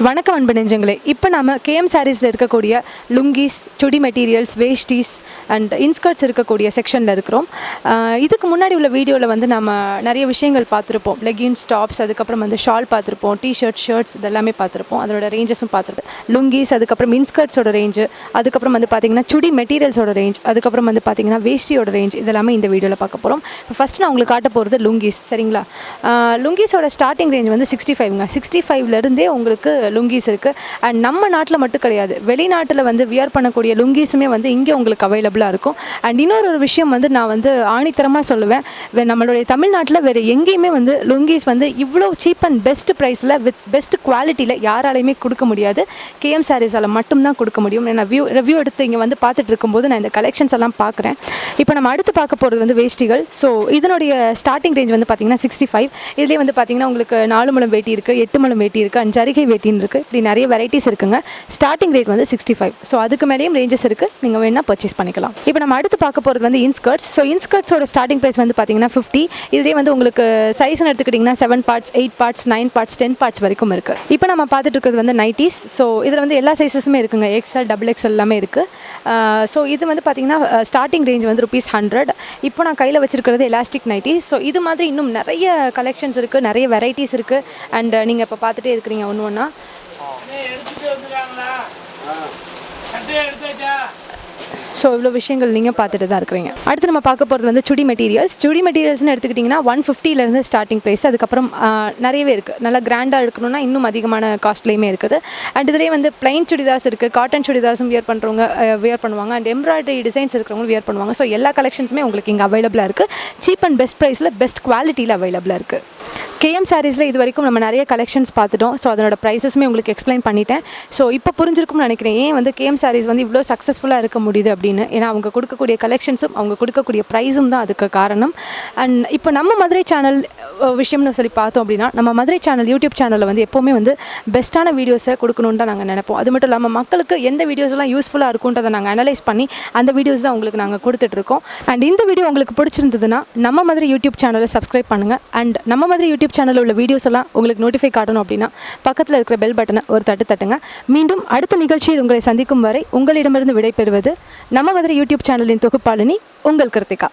வணக்கம் அன்பு நெஞ்சங்களே. இப்போ நம்ம கேஎம் சாரீஸில் இருக்கக்கூடிய லுங்கிஸ், சுடி மெட்டீரியல்ஸ், வேஷ்டிஸ் அண்ட் இன்ஸ்கர்ட்ஸ் இருக்கக்கூடிய செக்ஷனில் இருக்கிறோம். இதுக்கு முன்னாடி உள்ள வீடியோவில் வந்து நம்ம நிறைய விஷயங்கள் பார்த்துருப்போம். லெகின்ஸ், டாப்ஸ், அதுக்கப்புறம் வந்து ஷால் பார்த்துருப்போம், டிஷர்ட், ஷர்ட்ஸ் இதெல்லாமே பார்த்துருப்போம். அதோட ரேஞ்சஸும் பார்த்துருப்போம். லுங்கிஸ், அதுக்கப்புறம் இன்ஸ்கர்ட்ஸோட ரேஞ்சு, அதுக்கப்புறம் வந்து பார்த்திங்கன்னா சுடி மெட்டீரியல்ஸோட ரேஞ்ச், அதுக்கப்புறம் வந்து பார்த்திங்கன்னா வேஷ்டியோட ரேஞ்ச் இதெல்லாமே இந்த வீடியோவில் பார்க்க போகிறோம். இப்போ ஃபஸ்ட்டு நான் உங்களுக்கு காட்ட போகிறது லுங்கிஸ். சரிங்களா? லுங்கிஸோட ஸ்டார்டிங் ரேஞ்ச் வந்து 65ங்க. 65லேருந்தே உங்களுக்கு லுங்கிஸ் இருக்குது. அண்ட் நம்ம நாட்டில் மட்டும் கிடையாது, வெளிநாட்டில் வந்து வியர் பண்ணக்கூடிய லுங்கிஸுமே வந்து இங்கே உங்களுக்கு அவைலபிளாக இருக்கும். அண்ட் இன்னொரு விஷயம் வந்து நான் வந்து ஆணித்தரமாக சொல்லுவேன், நம்மளுடைய தமிழ்நாட்டில் வேறு எங்கேயுமே வந்து லுங்கிஸ் வந்து இவ்வளோ சீப் அண்ட் பெஸ்ட் ப்ரைஸில் வித் பெஸ்ட் குவாலிட்டியில் யாராலையுமே கொடுக்க முடியாது. கேஎம் சாரீஸால் மட்டும்தான் கொடுக்க முடியும். நான் ரிவ்யூ எடுத்து இங்கே வந்து பார்த்துட்டு இருக்கும்போது நான் இந்த கலெக்ஷன்ஸ் எல்லாம் பார்க்குறேன். இப்போ நம்ம அடுத்து பார்க்க போகிறது வந்து வேஷ்டிகள். ஸோ இதனுடைய ஸ்டார்டிங் ரேஞ்ச் வந்து பார்த்திங்கன்னா 65. இதுலேயே வந்து பார்த்திங்கன்னா உங்களுக்கு 4 முழம் வேட்டி இருக்குது, 8 முழம் வேட்டி இருக்குது, அண்ட் ஜரிகை வேட்டின்னு இருக்குது. இப்படி நிறைய வெரைட்டிஸ் இருக்குங்க. ஸ்டார்டிங் ரேட் வந்து 65. ஸோ அதுக்கு மேலேயும் ரேஞ்சஸ் இருக்குது, நீங்கள் வேணால் பர்ச்சேஸ் பண்ணிக்கலாம். இப்போ நம்ம அடுத்து பார்க்க போகிறது வந்து இன்ஸ்கர்ட்ஸ். ஸோ இன்ஸ்கர்ட்ஸோட ஸ்டார்டிங் ப்ரைஸ் வந்து பார்த்திங்கன்னா 50. இதுலேயே வந்து உங்களுக்கு சைஸ்னு எடுத்துக்கிட்டிங்கன்னா 7 பார்ட்ஸ், 8 பார்ட்ஸ், 9 பார்ட்ஸ், 10 பார்ட்ஸ் வரைக்கும் இருக்குது. இப்போ நம்ம பார்த்துட்டு இருக்கிறது வந்து நைட்டிஸ். ஸோ இதில் வந்து எல்லா சைஸஸுமே இருக்குங்க. XL, XXL எல்லாமே இருக்குது. ஸோ இது வந்து பார்த்திங்கன்னா ஸ்டார்டிங் ரேஞ்ச் வந்து ₹100. இப்போ நான் கையில் வச்சிருக்கிறது எலாஸ்டிக் நைட்டி. ஸோ இது மாதிரி இன்னும் நிறைய கலெக்ஷன்ஸ் இருக்குது, நிறைய வெரைட்டிஸ் இருக்குது. அண்ட் நீங்கள் இப்போ பார்த்துட்டே இருக்கிறீங்க ஒன்று ஒன்றா. ஸோ இவ்வளோ விஷயங்கள் நீங்கள் பார்த்துட்டு தான் இருக்கிறீங்க. அடுத்து நம்ம பார்க்க போகிறது வந்து சுடி மெட்டீரியல்ஸ். சுடி மெட்டீரியல்ஸ்னு எடுத்துக்கிட்டிங்கன்னா 150லேருந்து ஸ்டார்டிங் ப்ரைஸ். அதுக்கப்புறம் நிறையவே இருக்குது. நல்லா கிராண்டாக எடுக்கணும்னா இன்னும் அதிகமான காஸ்ட்லேயுமே இருக்குது. அண்ட் இதிலே வந்து பிளைன் சுடிதார்ஸ் இருக்குது, காட்டன் சுடிதார்ஸும் வியர் பண்ணுறவங்க வியர் பண்ணுவாங்க, அண்ட் எம்ப்ராய்டரி டிசைன்ஸ் இருக்கிறவங்க வியர் பண்ணுவாங்க. ஸோ எல்லா கலெக்ஷன்ஸுமே உங்களுக்கு இங்கே அவைலபிளாக இருக்குது. சீப் அண்ட் பெஸ்ட் ப்ரைஸில் பெஸ்ட் குவாலிட்டியில் அவைலபிளாக இருக்குது. கேஎம் சாரீஸில் இது வரைக்கும் நம்ம நிறைய கலெக்ஷன்ஸ் பார்த்துட்டோம். ஸோ அதனோட ப்ரைஸஸுமே உங்களுக்கு எக்ஸ்பிளைன் பண்ணிட்டேன். ஸோ இப்போ புரிஞ்சிருக்கும்னு நினைக்கிறேன் ஏன் வந்து கேஎம் சாரீஸ் வந்து இவ்வளோ சக்ஸஸ்ஃபுல்லாக இருக்க முடியுது அப்படின்னு. ஏன்னா அவங்க கொடுக்கக்கூடிய கலெக்ஷன்ஸும் அவங்க கொடுக்கக்கூடிய ப்ரைஸும் தான் அதுக்கு காரணம். அண்ட் இப்போ நம்ம மதுரை சேனல் விஷயம்னு சொல்லி பார்த்தோம் அப்படின்னா, நம்ம மதுரை சேனல் யூடியூப் சேனலில் வந்து எப்போவுமே வந்து பெஸ்ட்டான வீடியோஸை கொடுக்கணுன்னு தான் நாங்கள் நினைப்போம். அது மட்டும் இல்லாமல் மக்களுக்கு எந்த வீடியோஸ்லாம் யூஸ்ஃபுல்லாக இருக்குன்றதை நாங்கள் அனலைஸ் பண்ணி அந்த வீடியோஸ் தான் உங்களுக்கு நாங்கள் கொடுத்துட்ருக்கோம். அண்ட் இந்த வீடியோ உங்களுக்கு பிடிச்சிருந்ததுன்னா நம்ம மதுரை யூடியூப் சேனலை சப்ஸ்கிரைப் பண்ணுங்கள். அண்ட் நம்ம மதுரை யூடியூப் சேனலில் உள்ள வீடியோஸ் எல்லாம் உங்களுக்கு நோட்டிஃபை காட்டணும் அப்படின்னா பக்கத்தில் இருக்கிற பெல் பட்டனை ஒரு தட்டுங்க. மீண்டும் அடுத்த நிகழ்ச்சியில் உங்களை சந்திக்கும் வரை உங்களிடமிருந்து விடைபெறுவது நம்ம மதுரை யூடியூப் சேனலின் தொகுப்பாளினி உங்கள் கிருத்திகா.